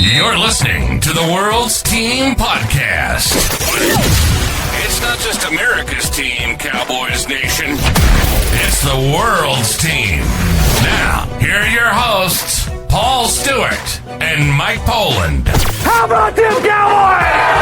You're listening to the World's Team Podcast. It's not just America's team, Cowboys Nation. It's the world's team. Now, here are your hosts, Paul Stewart and Mike Poland. How about them Cowboys?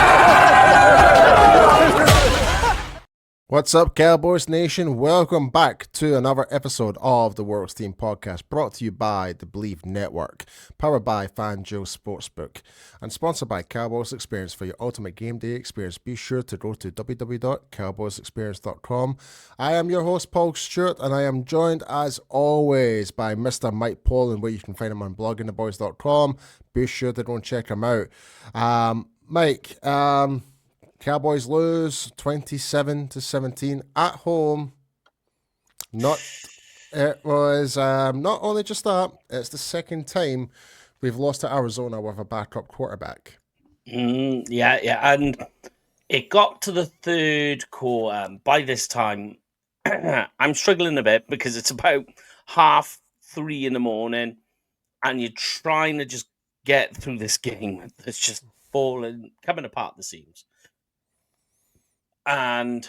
What's up, Cowboys Nation? Welcome back to another episode of the World's Team Podcast, brought to you by the Believe Network, powered by FanJoe Sportsbook, and sponsored by Cowboys Experience. For your ultimate game day experience, be sure to go to www.cowboysexperience.com. I am your host, Paul Stewart, and I am joined, as always, by Mr. Mike Poland, where you can find him on bloggingtheboys.com. Be sure to go and check him out. Mike, Cowboys lose 27-17 at home. It was not only just that, it's the second time we've lost to Arizona with a backup quarterback. Yeah, and it got to the third quarter. By this time, I'm struggling a bit because it's about 3:30 in the morning, and you're trying to just get through this game that's just coming apart the seams. And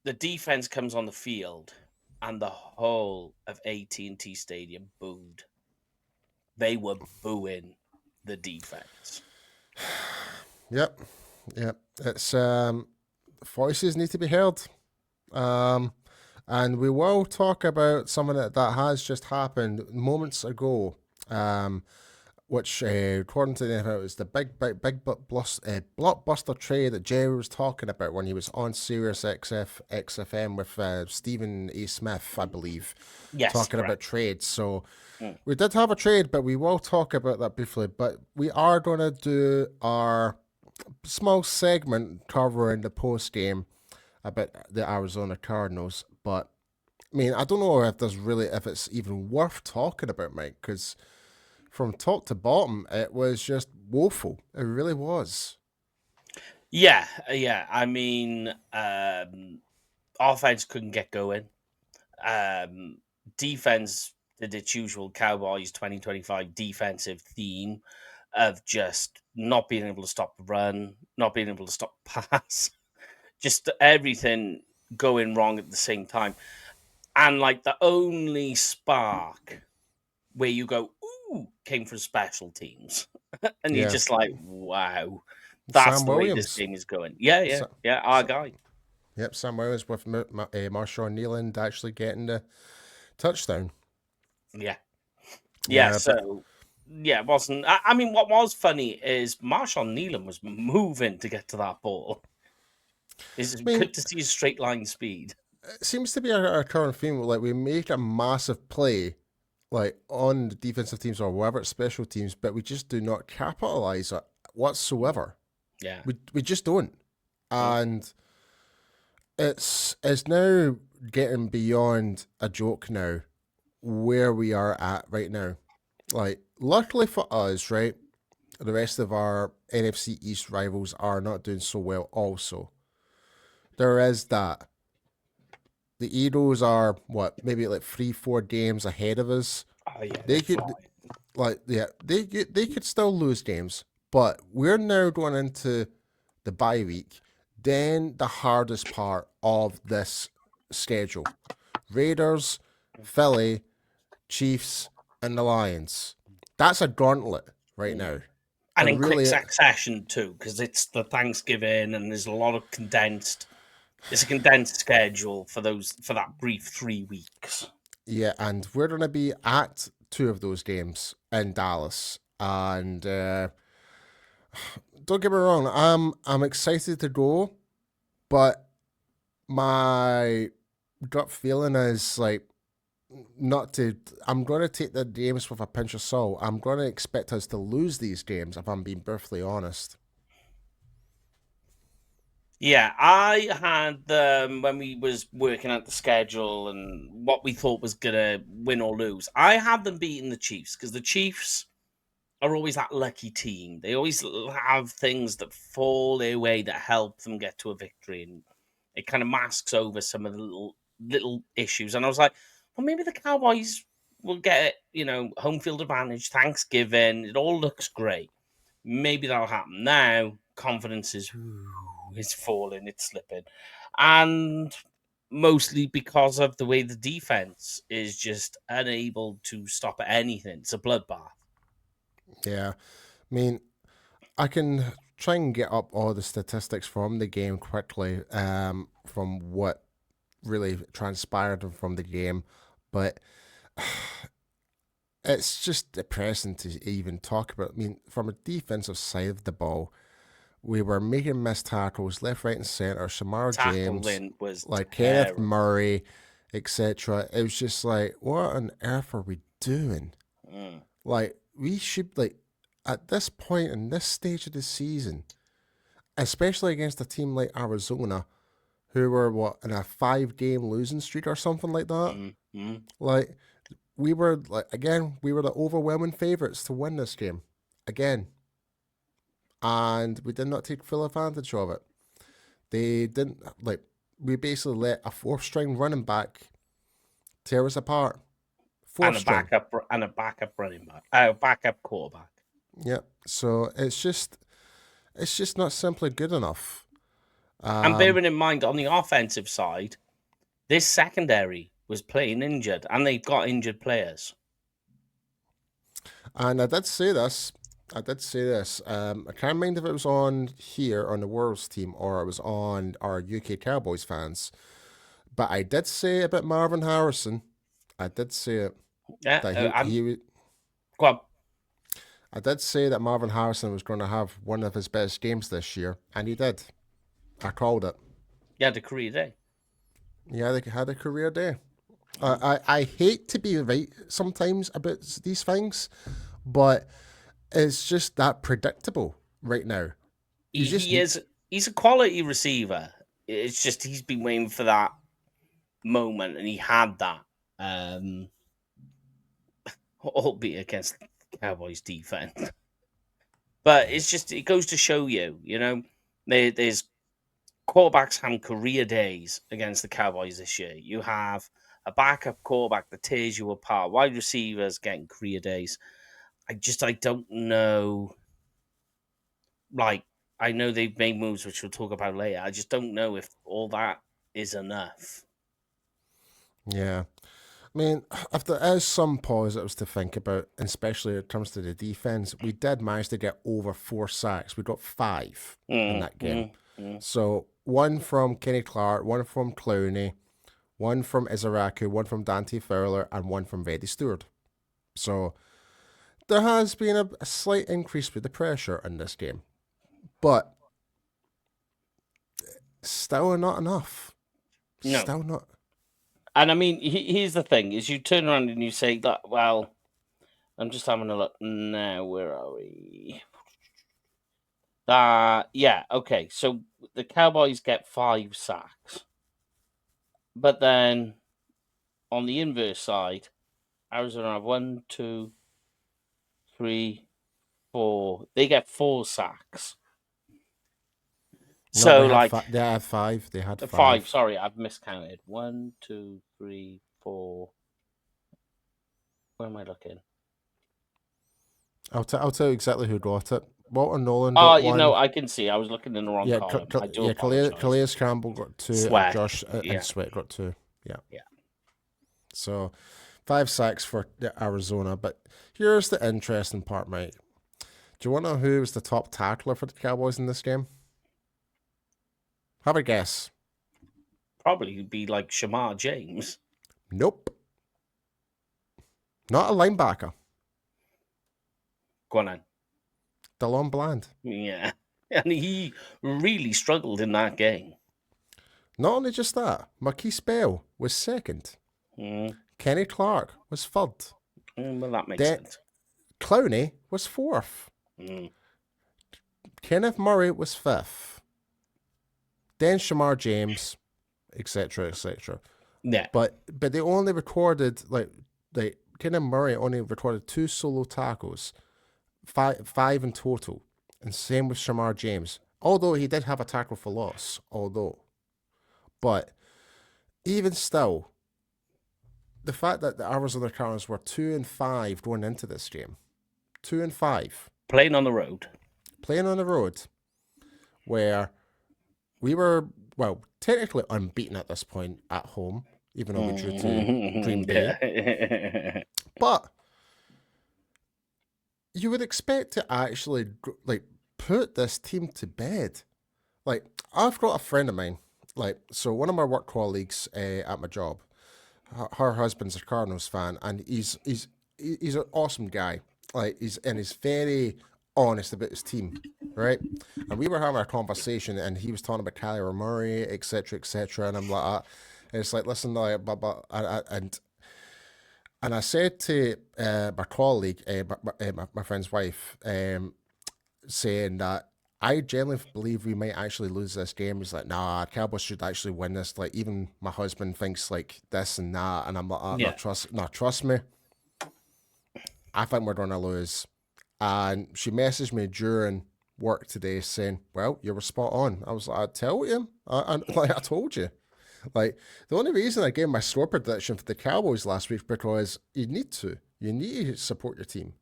the defense comes on the field, and the whole of AT&T Stadium booed. They were booing the defense. Yep. It's voices need to be heard, and we will talk about something that has just happened moments ago. Which, according to the NFL, is the big blockbuster trade that Jerry was talking about when he was on Sirius XFM with Stephen A. Smith, I believe, talking about trades. So we did have a trade, but we will talk about that briefly. But we are going to do our small segment covering the post game about the Arizona Cardinals. But I mean, I don't know if it's even worth talking about, Mike, because from top to bottom, it was just woeful. It really was. Yeah. I mean, offense couldn't get going. Defense did its usual Cowboys 2025 defensive theme of just not being able to stop the run, not being able to stop the pass, just everything going wrong at the same time. And like the only spark where you go, ooh, came from special teams. And you're just like, wow, that's Sam the Williams. way this game is going. Yeah, our guy. Yep, Sam Williams with Marshawn Nealand actually getting the touchdown. Yeah, it wasn't. I mean, what was funny is Marshawn Nealand was moving to get to that ball. It's good to see his straight line speed. It seems to be our current theme. Like, we make a massive play, like on the defensive teams or whatever special teams, but we just do not capitalize it whatsoever. Yeah, we just don't, and it's now getting beyond a joke now where we are at right now. Like, luckily for us, right, the rest of our NFC East rivals are not doing so well. Also, there is that. The Eagles are maybe like 3-4 games ahead of us. Oh yeah, they could still lose games, but we're now going into the bye week. Then the hardest part of this schedule: Raiders, Philly, Chiefs, and the Lions. That's a gauntlet right now, and in quick succession too, because it's the Thanksgiving and there's a lot of condensed. It's a condensed schedule for that brief 3 weeks. Yeah, and we're going to be at 2 of those games in Dallas. And don't get me wrong, I'm excited to go, but my gut feeling is like not to. I'm going to take the games with a pinch of salt. I'm going to expect us to lose these games, if I'm being perfectly honest. Yeah, I had when we was working out the schedule and what we thought was gonna win or lose. I had them beating the Chiefs because the Chiefs are always that lucky team. They always have things that fall their way that help them get to a victory, and it kind of masks over some of the little issues. And I was like, well, maybe the Cowboys will get home field advantage, Thanksgiving. It all looks great. maybe that'll happen. Now, confidence is falling, it's slipping. And mostly because of the way the defense is just unable to stop anything. It's a bloodbath. Yeah. I mean, I can try and get up all the statistics from the game quickly, from what really transpired from the game, but it's just depressing to even talk about. I mean, from a defensive side of the ball, we were making missed tackles left, right, and center. Shamar James, Tackling was like Kenneth terrible. Murray, etc. It was just like, what on earth are we doing? Like, we should, like, at this point in this stage of the season, especially against a team like Arizona, who were in a 5-game losing streak or something like that. Like, we were the overwhelming favorites to win this game again, and we did not take full advantage of it. They didn't, like, we basically let a 4th-string running back tear us apart. And a backup running back, a backup quarterback. Yep. So it's just not simply good enough. And bearing in mind, on the offensive side, this secondary was playing injured, and they've got injured players. And I did say this. I can't remember if it was on here on the World's team or it was on our UK Cowboys fans. But I did say about Marvin Harrison. I did say it. Yeah, go on. I did say that Marvin Harrison was going to have one of his best games this year, and he did. I called it. He had a career day. Yeah, they had a career day. I hate to be right sometimes about these things, but it's just that predictable right now. He's a quality receiver. It's just he's been waiting for that moment, and he had that. Albeit against the Cowboys defense. But it's just, it goes to show you, there's quarterbacks having career days against the Cowboys this year. You have a backup quarterback that tears you apart. Wide receivers getting career days. I don't know. Like, I know they've made moves, which we'll talk about later. I just don't know if all that is enough. Yeah. I mean, if there is some positives to think about, especially when it comes to the defense, we did manage to get over 4 sacks. We got 5 in that game. So 1 from Kenny Clark, 1 from Clowney, 1 from Izaraku, 1 from Dante Fowler, and 1 from Reddy Stewart. So there has been a slight increase with the pressure in this game. But still not enough. No. Still not. And I mean, here's the thing: is you turn around and you say that. Well, I'm just having a look now. Where are we? Yeah, okay. So the Cowboys get 5 sacks, but then on the inverse side, Arizona have 1, 2, 3, 4. They get 4 sacks. No, So they had 5. They had 5. Sorry, I've miscounted. 1, 2, 3, 4. Where am I looking? I'll tell you exactly who got it. Walter Nolan got 1. I can see. I was looking in the wrong column. I do apologize. Calais Campbell got 2, Sweat. and Josh and Sweat got 2. Yeah. Yeah. So 5 sacks for Arizona. But here's the interesting part, Mike. Do you want to know who was the top tackler for the Cowboys in this game? Have a guess. Probably be like Shamar James. Nope. Not a linebacker. Go on then. DeLon Bland. Yeah. And he really struggled in that game. Not only just that, Marquise Bell was 2nd. Kenny Clark was 3rd. Well, that makes sense. Clowney was 4th. Kenneth Murray was 5th. Then Shamar James, etc., etc. Yeah. But they only recorded, like Kenneth Murray only recorded 2 solo tackles, 5 in total. And same with Shamar James. Although he did have a tackle for loss, But even still, the fact that the Arizona Cardinals were 2-5 going into this game, 2-5. Playing on the road. playing on the road, where we were, well, technically unbeaten at this point at home, even though we drew to Green Bay. Yeah. But you would expect to actually, like, put this team to bed. Like, I've got a friend of mine, like, so one of my work colleagues at my job, her husband's a Cardinals fan, and he's an awesome guy. Like, he's very honest about his team, right? And we were having a conversation, and he was talking about Kyler Murray, etc., and I'm like, and it's like, listen, like, and I said to my colleague, my friend's wife, saying that I genuinely believe we might actually lose this game. He's like, nah, Cowboys should actually win this. Like, even my husband thinks like this and that, and I'm like, trust me. I think we're gonna lose. And she messaged me during work today saying, well, you were spot on. I was like, I tell you, I told you. Like, the only reason I gave my score prediction for the Cowboys last week because you need to support your team.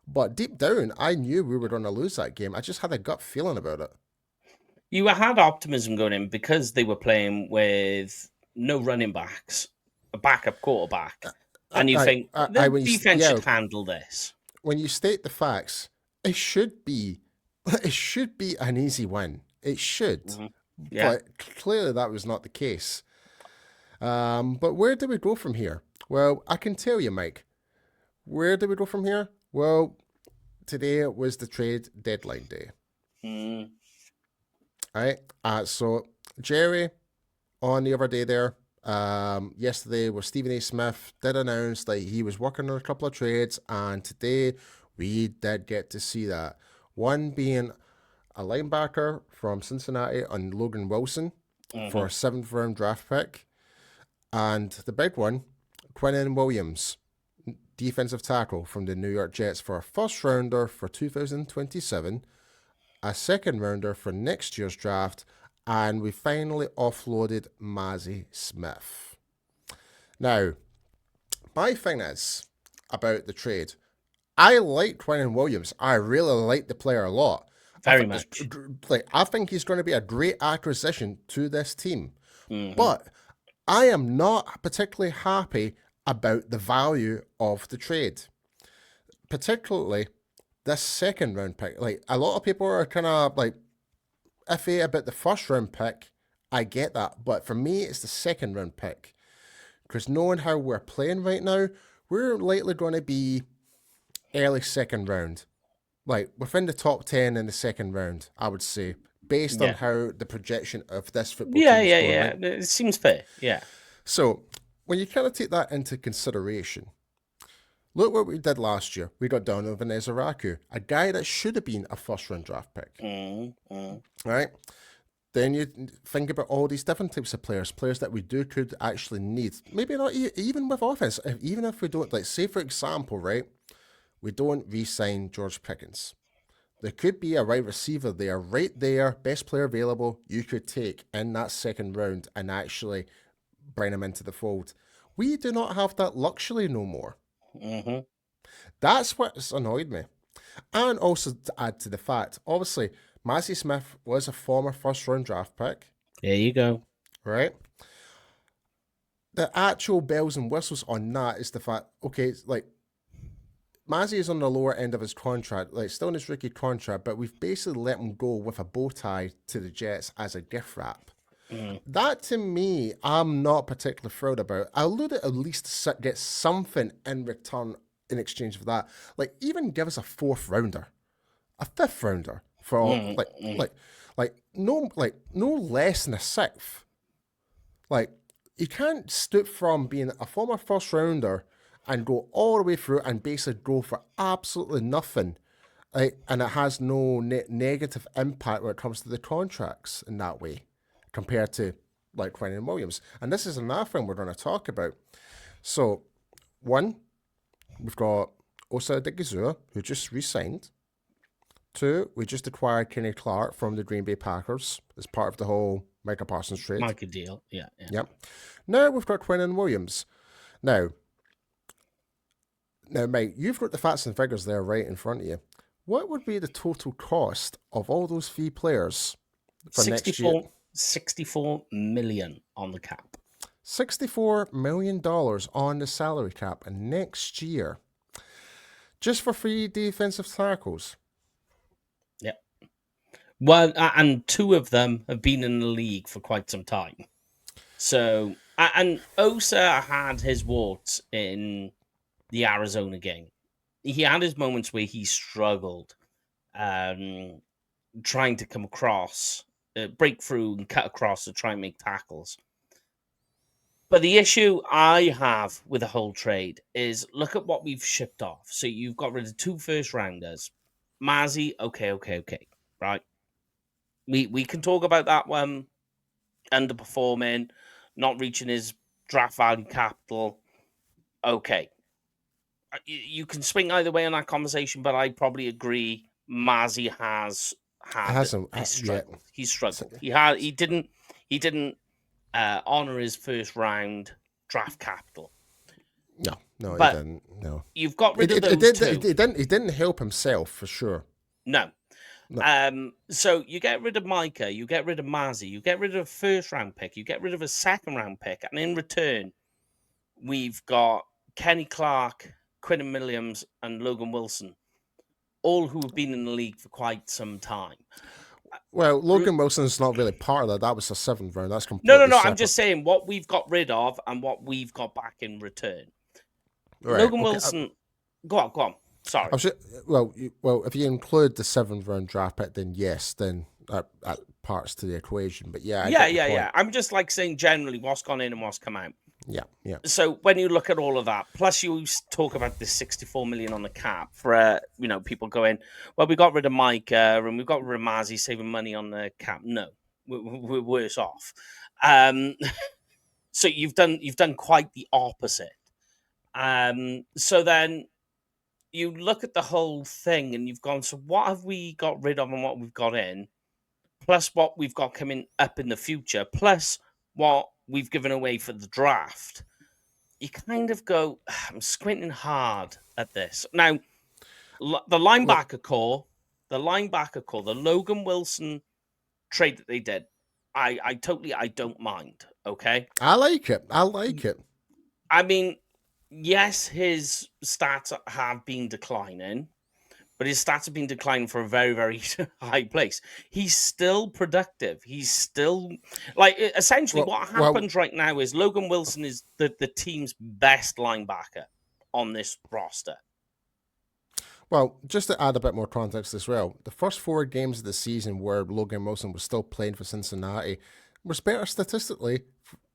But deep down, I knew we were going to lose that game. I just had a gut feeling about it. You had optimism going in because they were playing with no running backs, a backup quarterback, and you think the defense should handle this. When you state the facts, it should be an easy win. It should. Mm-hmm. Yeah. But clearly that was not the case. But where do we go from here? Well, I can tell you, Mike. Where do we go from here? Well, today was the trade deadline day. Mm. All right. So Jerry, on the other day there, yesterday was Stephen A. Smith did announce that he was working on a couple of trades, and today we did get to see that. One being a linebacker from Cincinnati on Logan Wilson for a 7th round draft pick. And the big one, Quinnen Williams, defensive tackle from the New York Jets for a 1st rounder for 2027, a 2nd rounder for next year's draft, and we finally offloaded Mazi Smith. Now, my thing is about the trade, I like Quinnen Williams. I really like the player a lot. Very much. I think he's going to be a great acquisition to this team. Mm-hmm. But I am not particularly happy about the value of the trade. Particularly this 2nd round pick. Like, a lot of people are kind of like iffy about the 1st round pick. I get that. But for me, it's the 2nd round pick. Because knowing how we're playing right now, we're likely going to be early 2nd round. Like, within the top 10 in the 2nd round, I would say, based on how the projection of this football team is going. Right? It seems fair, yeah. So, when you kind of take that into consideration, look what we did last year. We got Donovan Ezeraku, a guy that should have been a 1st round draft pick. Right? Then you think about all these different types of players that we could actually need. Maybe not even with offense. Even if we don't, like, say, for example, right, we don't re-sign George Pickens. There could be a wide receiver there, right there, best player available, you could take in that 2nd round and actually bring him into the fold. We do not have that luxury no more. Mm-hmm. That's what's annoyed me. And also to add to the fact, obviously, Mazi Smith was a former 1st round draft pick. There you go. Right? The actual bells and whistles on that is the fact, okay, like, Mazi is on the lower end of his contract, like, still in his rookie contract, but we've basically let him go with a bow tie to the Jets as a gift wrap. That, to me, I'm not particularly thrilled about. I would at least get something in return in exchange for that. Like, even give us a 4th rounder, a 5th rounder for no less than a 6th. Like, you can't stoop from being a former 1st rounder and go all the way through and basically go for absolutely nothing. And it has no negative impact when it comes to the contracts in that way, compared to, like, Quinnen Williams. And this is another thing we're going to talk about. So, one, we've got Osa Odigizua, who just re-signed. 2, we just acquired Kenny Clark from the Green Bay Packers as part of the whole Micah Parsons trade. Micah deal, yeah. Yep. Now we've got Quinnen Williams. Now, Mike, you've got the facts and figures there right in front of you. What would be the total cost of all those 3 players for next year? 64 million on the cap. $64 million on the salary cap next year. Just for 3 defensive tackles. Yep. Well, and 2 of them have been in the league for quite some time. So, and Osa had his warts in the Arizona game. He had his moments where he struggled trying to come across, break through and cut across to try and make tackles. But the issue I have with the whole trade is look at what we've shipped off. So you've got rid of 2 first-rounders. Mazzy, okay, right? We can talk about that one underperforming, not reaching his draft value capital. Okay. You can swing either way on that conversation, but I probably agree Mazzy has had his struggle. He struggled. He didn't honor his first round draft capital. No, but he didn't. No, you've got rid of those 2. He didn't help himself for sure. No. So you get rid of Micah, you get rid of Mazzy, you get rid of a first round pick, you get rid of a second round pick, and in return, we've got Kenny Clark, Quinnen Williams, and Logan Wilson, all who have been in the league for quite some time. Well, Logan Wilson's not really part of that. That was a 7th round. That's completely No. separate. I'm just saying what we've got rid of and what we've got back in return. Right, Logan Wilson, go on. Sorry. Well, if you include the 7th round draft pick, then yes, then that parts to the equation. But yeah. I'm just like saying generally what's gone in and what's come out. Yeah. So when you look at all of that, plus you talk about this 64 million on the cap for people going, well, we got rid of Micah and we've got rid of Mazzy saving money on the cap. No, we're worse off. So you've done quite the opposite. So then you look at the whole thing and you've gone, so what have we got rid of and what we've got in, plus what we've got coming up in the future, plus what we've given away for the draft. You kind of go, I'm squinting hard at this. Now, the linebacker core, the Logan Wilson trade that they did, I don't mind, okay? I like it. I mean, yes, his stats have been declining, but his stats have been declining for a very, very high place. He's still productive. He's still essentially what happens right now is Logan Wilson is the team's best linebacker on this roster. Well, just to add a bit more context as well, the first 4 games of the season where Logan Wilson was still playing for Cincinnati was better statistically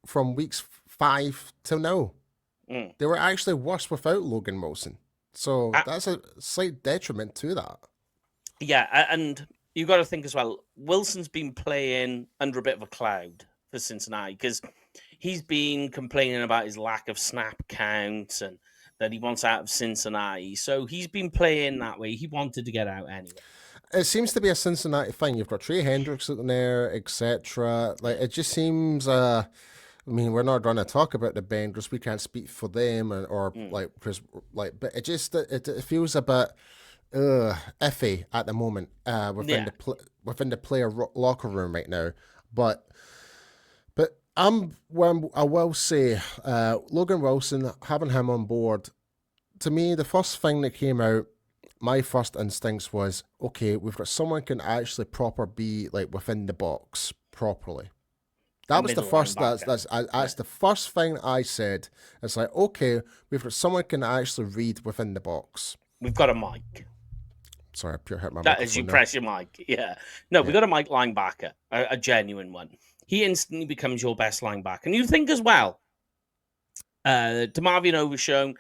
from weeks 5 till now. They were actually worse without Logan Wilson. So that's a slight detriment to that. Yeah, and you got to think as well, Wilson's been playing under a bit of a cloud for Cincinnati because he's been complaining about his lack of snap counts and that he wants out of Cincinnati. So he's been playing that way. He wanted to get out anyway. It seems to be a Cincinnati thing. You've got Trey Hendricks in there, etc. Like it just seems. I mean, we're not going to talk about the Bengals. We can't speak for them, but it just it feels a bit iffy at the moment within the player locker room right now. But I will say, Logan Wilson, having him on board, to me, the first thing that came out, my first instincts was, okay, we've got someone who can actually be like within the box properly. That was the first. That's the first thing I said. It's like, okay, we've got someone who can actually read within the box. We've got a mic. Sorry, I pure hit my. That as you press your mic. Yeah. No, we got a mic linebacker, a genuine one. He instantly becomes your best linebacker, and you think as well. DeMarvion Overshown,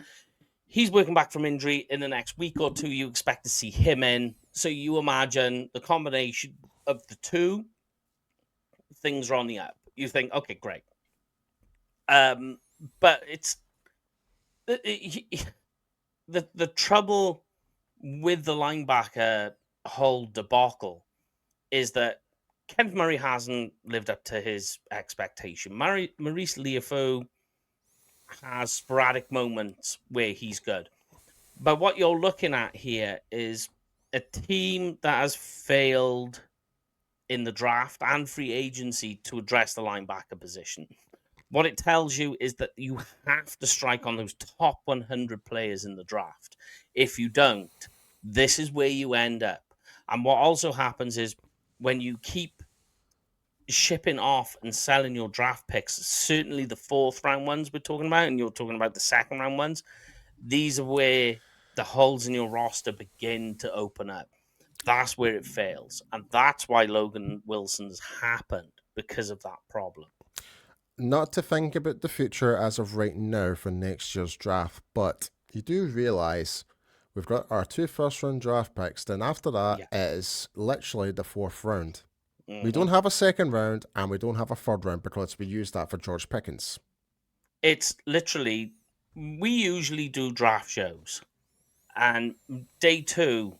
he's working back from injury. In the next week or two, you expect to see him in. So you imagine the combination of the two, things are on the up. You think, okay, great. But it's the trouble with the linebacker whole debacle is that Kenneth Murray hasn't lived up to his expectation. Maurice Liufau has sporadic moments where he's good. But what you're looking at here is a team that has failed in the draft and free agency to address the linebacker position. What it tells you is that you have to strike on those top 100 players in the draft. If you don't, this is where you end up. And what also happens is when you keep shipping off and selling your draft picks, certainly the 4th round ones we're talking about, and you're talking about the 2nd round ones, these are where the holes in your roster begin to open up. That's where it fails. And that's why Logan Wilson's happened, because of that problem. Not to think about the future as of right now for next year's draft, but you do realize we've got our 2 first-round draft picks. Then after that, it is literally the 4th round. Mm-hmm. We don't have a 2nd round, and we don't have a 3rd round because we use that for George Pickens. It's literally, we usually do draft shows, and day 2,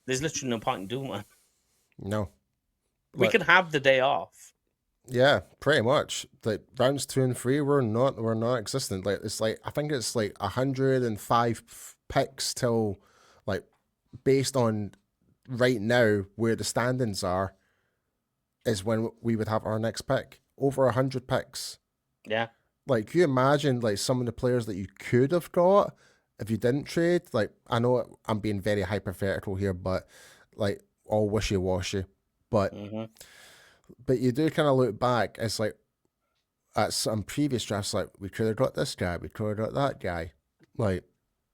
there's literally no point in doing one. No. We can have the day off. Yeah, pretty much. Like rounds 2 and 3 were not existent. Like it's like I think it's like 105 picks till like based on right now where the standings are is when we would have our next pick. Over 100 picks. Yeah. Like can you imagine like some of the players that you could have got if you didn't trade? Like I know I'm being very hypothetical here, but like all wishy-washy. But But you do kind of look back, it's like at some previous drafts, like we could have got this guy, we could have got that guy. Like,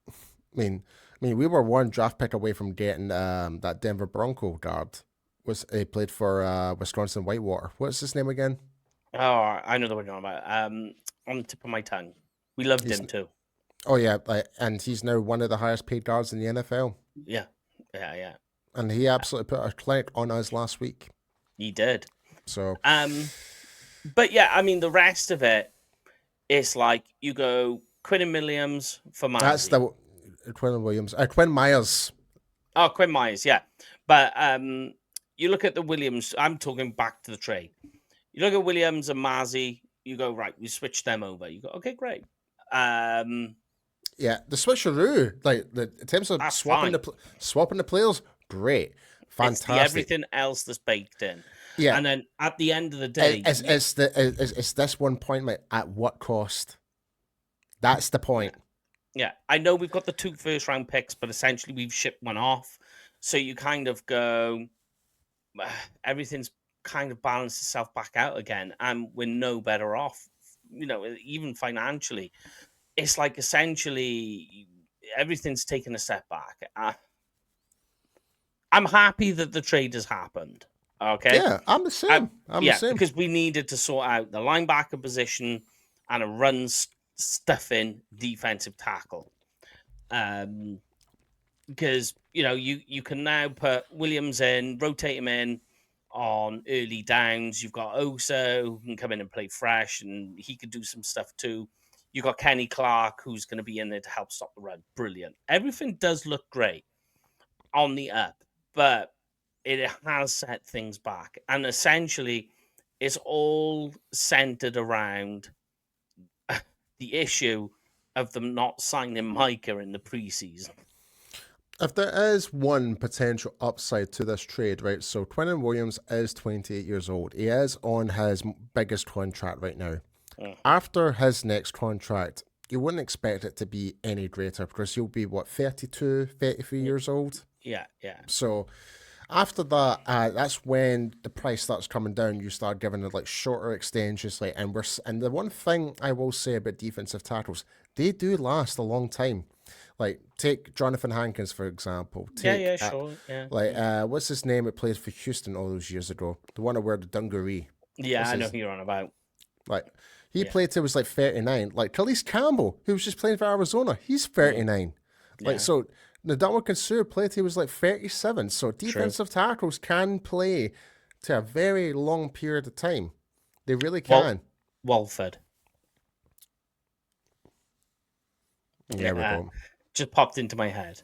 I mean, we were 1 draft pick away from getting that Denver Bronco guard. He played for Wisconsin Whitewater. What's his name again? Oh, I know the one you're on about. On the tip of my tongue. We loved him too. Oh yeah, and he's now one of the highest paid guards in the NFL. Yeah. And he absolutely put a clinic on us last week. He did. So, but yeah, I mean, the rest of it, it's like you go Quinnen Williams for Myers. That's the Quinnen Williams. Quinn Myers. Oh, Quinn Myers, yeah. But you look at the Williams. I'm talking back to the trade. You look at Williams and Mazzy. You go right. We switch them over. You go okay, great. Yeah, the switcheroo, like in terms of swapping the players, great, fantastic. It's everything else that's baked in. Yeah, and then at the end of the day, it's this one point, like at what cost? That's the point. Yeah, I know we've got the 2 first-round picks, but essentially we've shipped one off. So you kind of go, everything's kind of balanced itself back out again, and we're no better off. You know, even financially, it's like essentially everything's taken a step back. I'm happy that the trade has happened. Okay. Yeah, I'm the same. The same. Because we needed to sort out the linebacker position and a run stuffing defensive tackle. Because you can now put Williams in, rotate him in on early downs. You've got Osa who can come in and play fresh, and he could do some stuff too. You got Kenny Clark who's going to be in there to help stop the run. Brilliant. Everything does look great on the up, but it has set things back. And essentially, it's all centered around the issue of them not signing Micah in the preseason. If there is one potential upside to this trade, right? So Quinnen Williams is 28 years old. He is on his biggest contract right now. After his next contract, you wouldn't expect it to be any greater because he'll be, 32, 33 years old? Yeah. So after that, that's when the price starts coming down. You start giving it like shorter extensions, and the one thing I will say about defensive tackles, they do last a long time. Like take Jonathan Hankins for example. Sure. Yeah. What's his name? It played for Houston all those years ago. The one that wore the dungaree. Yeah, I know who you're on about. Like he played till he was like 39. Like Khalees Campbell, who was just playing for Arizona, he's 39. Yeah. Like so. Ndamukong Suh played he was like 37, so defensive tackles can play to a very long period of time. They really can. Walford. Yeah, we go. Just popped into my head.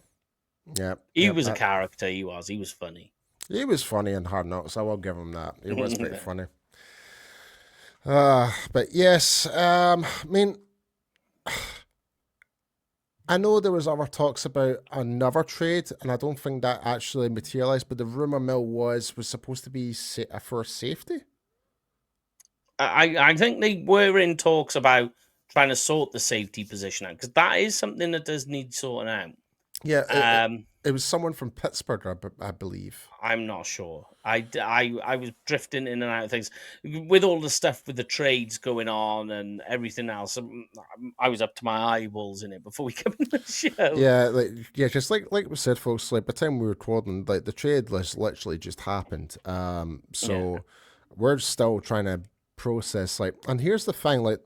Yeah. He was a character, he was funny. He was funny in Hard Knocks, I will give him that. He was pretty funny. But yes, I mean, I know there was other talks about another trade, and I don't think that actually materialized. But the rumor mill was supposed to be a first safety. I think they were in talks about trying to sort the safety position out because that is something that does need sorting out. Yeah, Um, it was someone from Pittsburgh, I believe. I'm not sure. I was drifting in and out of things with all the stuff with the trades going on and everything else. I was up to my eyeballs in it before we come in the show. Yeah, just like we said, folks. Like by the time we were recording, like the trade list literally just happened. So we're still trying to process. Like, and here's the thing, like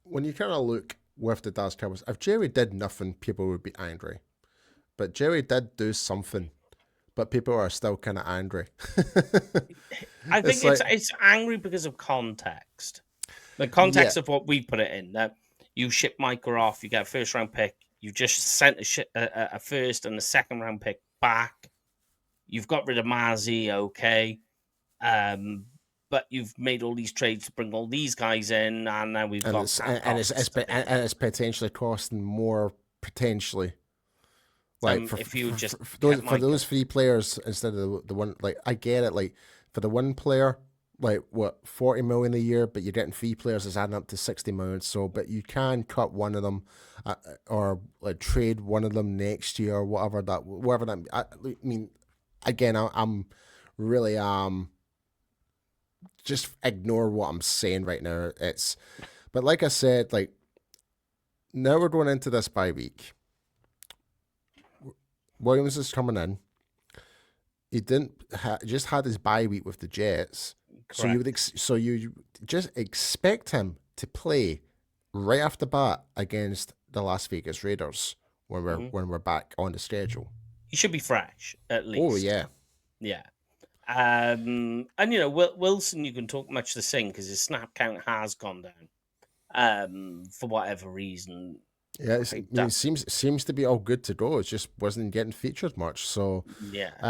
when you kind of look with the Dallas Cowboys, if Jerry did nothing, people would be angry. But Jerry did do something, but people are still kind of angry. I think it's angry because of context. The context of what we put it in. That you ship Micah off, you get a first round pick. You just sent a first and a second round pick back. You've got rid of Mazzy, okay. But you've made all these trades to bring all these guys in, and now we've got it's potentially costing more potentially. Like for those three players instead of the one, like I get it. Like for the one player, like what 40 million a year, but you're getting three players is adding up to 60 million. So, but you can cut one of them, or like trade one of them next year or whatever that. I mean, again, I'm really just ignore what I'm saying right now. But like I said, like now we're going into this bye week. Williams is coming in. He didn't just had his bye week with the Jets, Correct. so you just expect him to play right off the bat against the Las Vegas Raiders when we're back on the schedule. He should be fresh at least. Oh yeah, yeah. And Wilson, you can talk much the same because his snap count has gone down. For whatever reason. Yeah, it seems to be all good to go. It just wasn't getting featured much. So,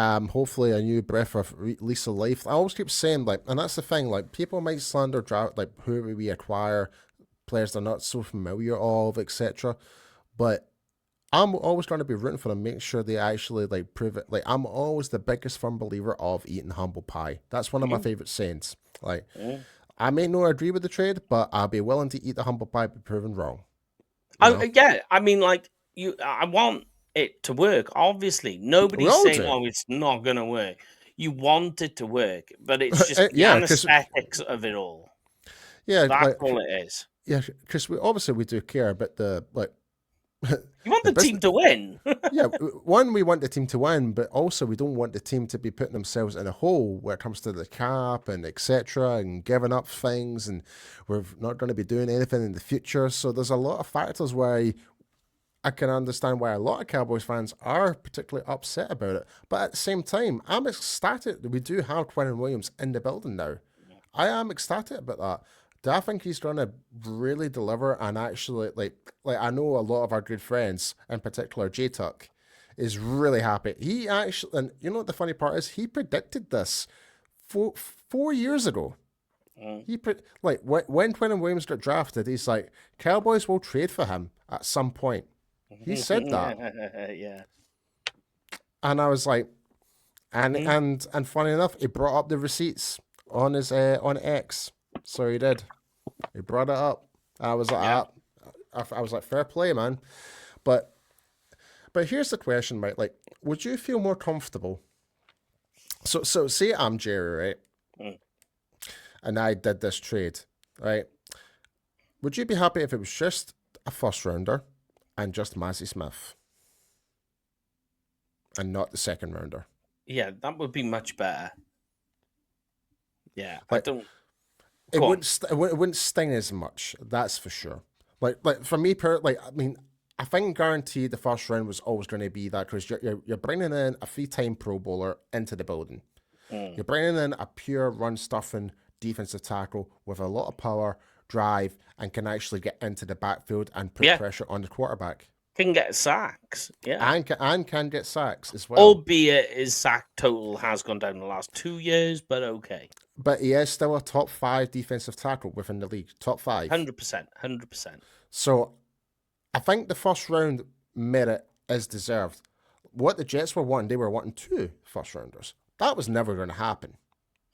hopefully a new breath of lease of life. I always keep saying and that's the thing. Like people might slander draft, like who we acquire, players they're not so familiar of, etc. But I'm always going to be rooting for them, make sure they actually prove it. Like I'm always the biggest firm believer of eating humble pie. That's one of my favorite sayings. Like I may not agree with the trade, but I'll be willing to eat the humble pie, be proven wrong. I mean, I want it to work. Obviously, nobody's saying, "Oh, it's not going to work." You want it to work, but it's just the anesthetics of it all. Yeah, that's all it is. Yeah, because we do care about the You want the team to win. Yeah, one, we want the team to win, but also we don't want the team to be putting themselves in a hole where it comes to the cap and etc. and giving up things, and we're not going to be doing anything in the future. So there's a lot of factors why I can understand why a lot of Cowboys fans are particularly upset about it. But at the same time, I'm ecstatic that we do have Quinnen Williams in the building now. I am ecstatic about that. Do I think he's going to really deliver and actually, like I know a lot of our good friends, in particular J-Tuck, is really happy. He actually, and you know what the funny part is? He predicted this 4 years ago. When Quinnen Williams got drafted, he's like, Cowboys will trade for him at some point. He said that. Yeah. And I was like, and funny enough, he brought up the receipts on his on X. So he did. He brought it up. I was like, I was like, fair play, man. But here's the question, right? Like, would you feel more comfortable? So say I'm Jerry, right? And I did this trade, right? Would you be happy if it was just a first rounder and just Massey Smith, and not the second rounder? Yeah, that would be much better. Yeah, It wouldn't sting as much. That's for sure. Like for me, I mean, I think guaranteed the first round was always going to be that because you're bringing in a 3-time Pro Bowler into the building. You're bringing in a pure run stuffing defensive tackle with a lot of power, drive, and can actually get into the backfield and put pressure on the quarterback. Can get sacks, and can get sacks as well. Albeit his sack total has gone down the last 2 years, but okay. But he is still a top 5 defensive tackle within the league. Top 5. 100%. So I think the first round merit is deserved. What the Jets were wanting, they were wanting 2 first rounders. That was never going to happen.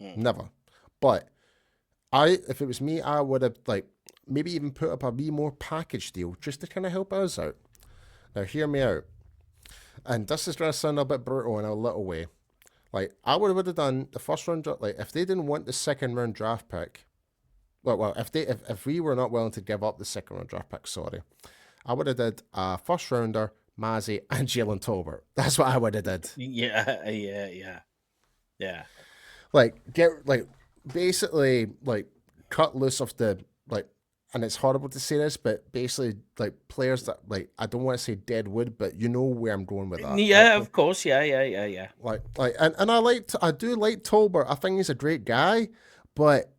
Never. But if it was me, I would have maybe even put up a wee more package deal just to kind of help us out. Now, hear me out. And this is going to sound a bit brutal in a little way. I would have done the first round, if they didn't want the second round draft pick, if we were not willing to give up the second round draft pick, I would have did a first rounder, Mazzy, and Jalen Tolbert. That's what I would have did. Yeah. Basically, cut loose of the, and it's horrible to say this, but basically, players that, I don't want to say dead wood, but you know where I'm going with that. Yeah, of course. Yeah. And I do like Tolbert. I think he's a great guy, but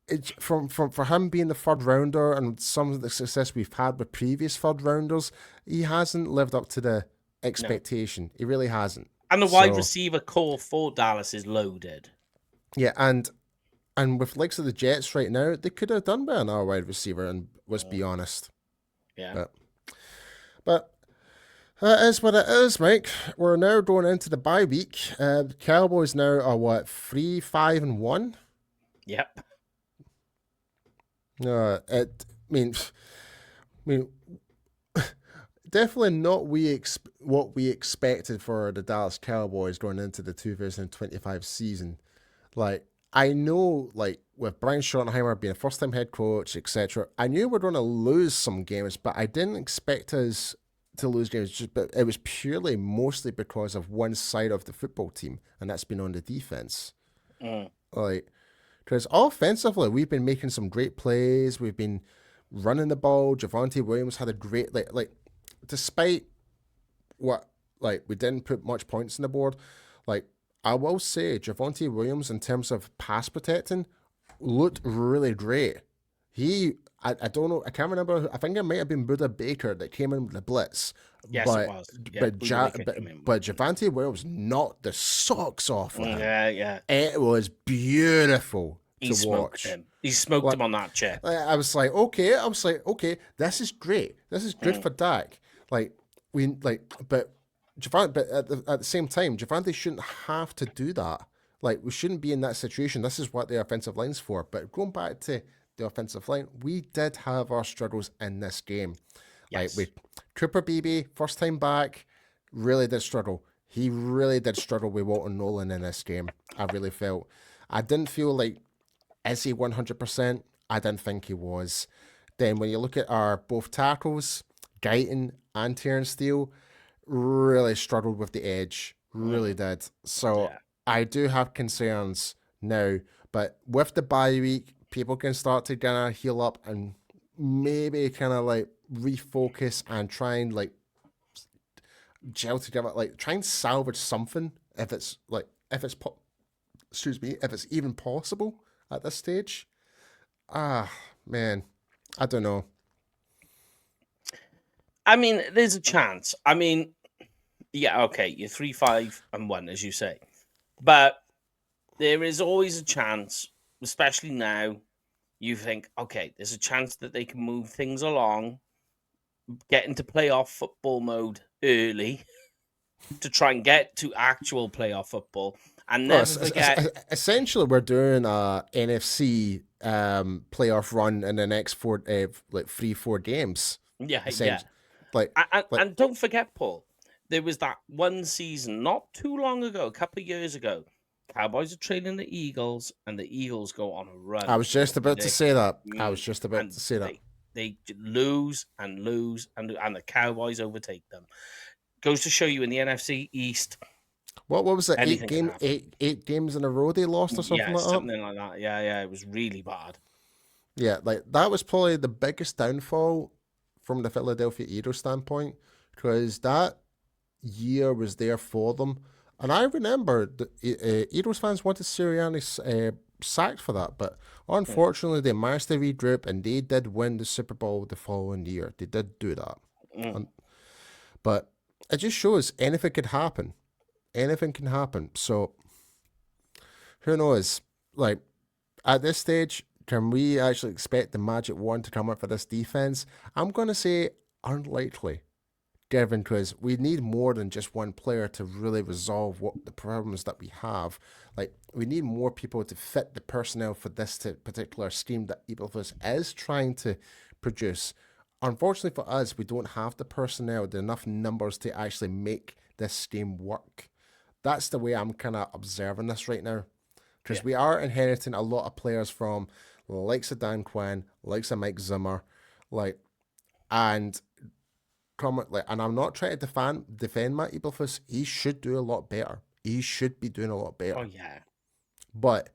it's for him being the third rounder and some of the success we've had with previous third rounders, he hasn't lived up to the expectation. No. He really hasn't. And the wide receiver core for Dallas is loaded. Yeah, and with likes of the Jets right now, they could have done better on our wide receiver, and let's be honest. Yeah. But it is what it is, Mike. We're now going into the bye week. The Cowboys now are 3-5-1? Yep. I mean, definitely not what we expected for the Dallas Cowboys going into the 2025 season. I know, with Brian Schottenheimer being a first-time head coach, etc., I knew we were going to lose some games, but I didn't expect us to lose games. But it was mostly because of one side of the football team, and that's been on the defense. Because offensively, we've been making some great plays. We've been running the ball. Javonte Williams had a great, despite what, we didn't put much points on the board, I will say Javonte Williams, in terms of pass protecting, looked really great. I don't know, I can't remember, I think it might have been Buda Baker that came in with the blitz. Yes, it was. Yeah, but Javonte Williams knocked the socks off of him. Yeah. It was beautiful to watch. He smoked him on that chair. I was like, okay, this is great. This is good for Dak. But Javonte, at the same time, Javonte shouldn't have to do that. We shouldn't be in that situation. This is what the offensive line's for. But going back to the offensive line, we did have our struggles in this game. Yes. Cooper Beebe, first time back, really did struggle. He really did struggle with Walton Nolan in this game. I really felt. I didn't feel is he 100%? I didn't think he was. Then when you look at our both tackles, Guyton and Terrence Steele, really struggled with the edge. Really did. So I do have concerns now. But with the bye week, people can start to kind of heal up and maybe kind of refocus and try and gel together, try and salvage something if it's even possible at this stage. Man, I don't know. I mean, there's a chance. I mean, yeah, okay, you're 3-5-1, as you say, but there is always a chance, especially now. You think, okay, there's a chance that they can move things along, get into playoff football mode early to try and get to actual playoff football. And never forget... Essentially, we're doing a NFC playoff run in the next 3-4 games. Yeah. And don't forget, Paul, there was that one season not too long ago, a couple of years ago, Cowboys are trailing the Eagles, and the Eagles go on a run. I was just about to say that. They lose, and the Cowboys overtake them. Goes to show you in the NFC East. What was it? 8 games in a row they lost or something like that? Something like that. Yeah, it was really bad. Yeah, that was probably the biggest downfall from the Philadelphia Eagles standpoint, because that year was there for them. And I remember the Eagles fans wanted Sirianni sacked for that, but unfortunately they managed to regroup and they did win the Super Bowl the following year. They did do that. But it just shows anything could happen. Anything can happen. So who knows? At this stage, can we actually expect the magic wand to come up for this defense? I'm going to say unlikely, Devin, because we need more than just one player to really resolve what the problems that we have. Like, we need more people to fit the personnel for this particular scheme that Eberflus is trying to produce. Unfortunately for us, we don't have the personnel, enough numbers to actually make this scheme work. That's the way I'm kind of observing this right now. Because we are inheriting a lot of players from likes of Dan Quinn, likes of Mike Zimmer, and I'm not trying to defend Matt Eberflus. He should do a lot better. He should be doing a lot better. Oh, yeah. But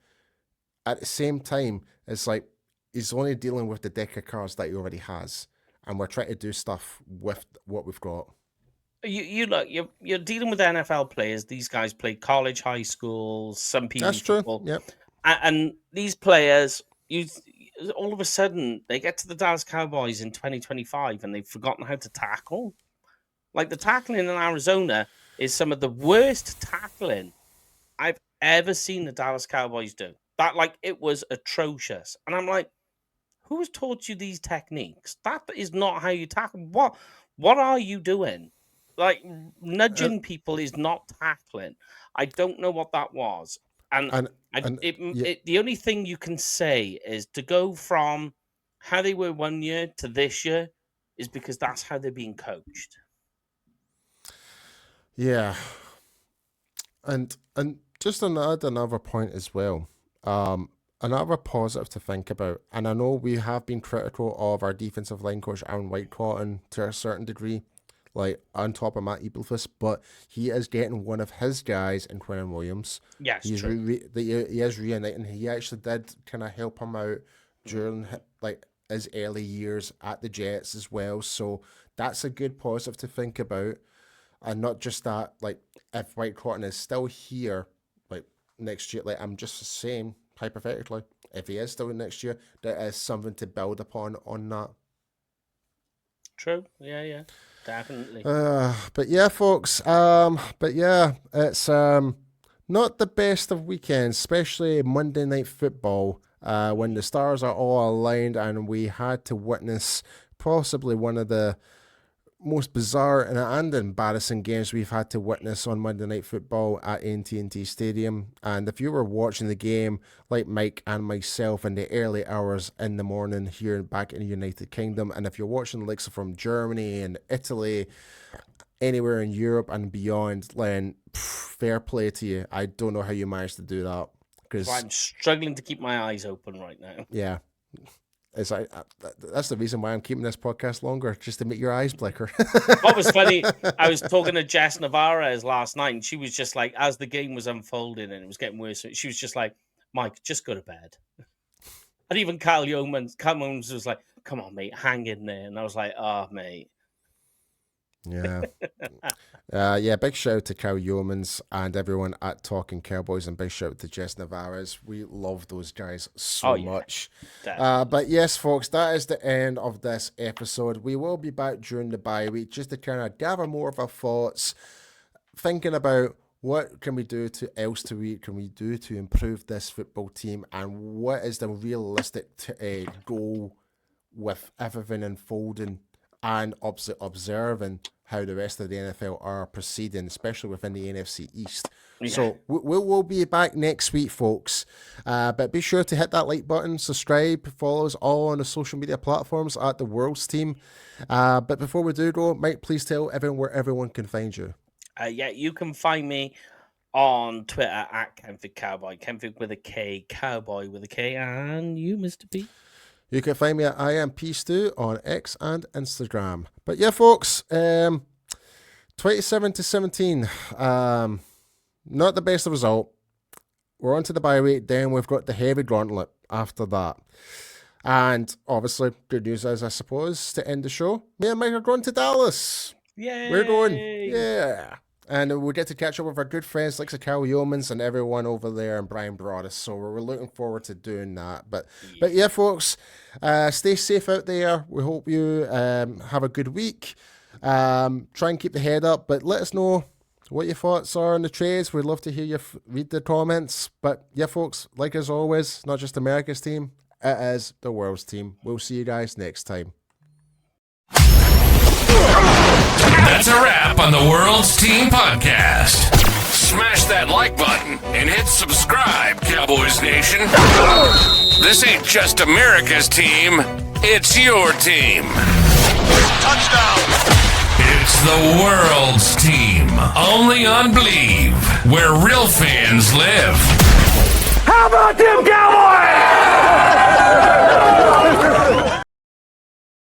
at the same time, it's like he's only dealing with the deck of cards that he already has. And we're trying to do stuff with what we've got. You're dealing with NFL players. These guys play college, high school, some PE That's football. true. Yep. And these players, all of a sudden, they get to the Dallas Cowboys in 2025 and they've forgotten how to tackle. Like, the tackling in Arizona is some of the worst tackling I've ever seen the Dallas Cowboys do. It was atrocious. And I'm like, who's taught you these techniques? That is not how you tackle. What are you doing? Like, nudging people is not tackling. I don't know what that was. The only thing you can say is to go from how they were 1 year to this year is because that's how they're being coached. Yeah. And just another point as well. Another positive to think about, and I know we have been critical of our defensive line coach, Aaron Whitecotton, to a certain degree, like on top of Matt Eberflus, but he is getting one of his guys in Quinnen Williams. Yes, he is reuniting. He actually did kind of help him out during his early years at the Jets as well. So that's a good positive to think about, and not just that. Like, if Whitecotton is still here, next year, I'm just saying hypothetically, if he is still in next year, there is something to build upon on that. True. Yeah. Definitely. But yeah, folks. It's not the best of weekends, especially Monday Night Football, when the stars are all aligned and we had to witness possibly one of the most bizarre and embarrassing games we've had to witness on Monday Night Football at AT&T Stadium. And if you were watching the game like Mike and myself in the early hours in the morning here back in the United Kingdom, and if you're watching the likes from Germany and Italy, anywhere in Europe and beyond, then fair play to you. I don't know how you managed to do that. Because I'm struggling to keep my eyes open right now. Yeah. It's like, that's the reason why I'm keeping this podcast longer, just to make your eyes flicker. What was funny, I was talking to Jess Navarez last night, and she was just like, as the game was unfolding and it was getting worse, she was just like, Mike, just go to bed. And even Kyle Yeomans was like, come on, mate, hang in there. And I was like, oh, mate. Yeah. Big shout out to Kyle Yeomans and everyone at Talking Cowboys, and big shout out to Jess Navarez. We love those guys so much. But yes, folks, that is the end of this episode. We will be back during the bye week just to kind of gather more of our thoughts, thinking about what can we do to improve this football team, and what is the realistic goal with everything unfolding, and observing how the rest of the NFL are proceeding, especially within the NFC East. Yeah. So we'll be back next week, folks. But be sure to hit that like button, subscribe, follow us all on the social media platforms at The World's Team. But before we do go, Mike, please tell everyone where everyone can find you. You can find me on Twitter at Kenfig Cowboy. Kenfig with a K, Cowboy with a K. And you, Mr. P? You can find me at IamPStew on X and Instagram. But yeah, folks, 27-17, not the best result. We're on to the bye week, then we've got the heavy gauntlet after that. And obviously, good news is, I suppose, to end the show, me and Mike are going to Dallas. Yay! We're going. Yeah. And we'll get to catch up with our good friends like Kyle Yeomans and everyone over there and Brian Broaddus. So we're looking forward to doing that. But yeah, folks, stay safe out there. We hope you have a good week. Try and keep the head up, but let us know what your thoughts are on the trades. We'd love to hear you read the comments. But yeah, folks, like as always, not just America's team, it is the world's team. We'll see you guys next time. That's a wrap on the World's Team Podcast. Smash that like button and hit subscribe, Cowboys Nation. This ain't just America's team, it's your team. Touchdown! It's the World's Team, only on Believe, where real fans live. How about them Cowboys?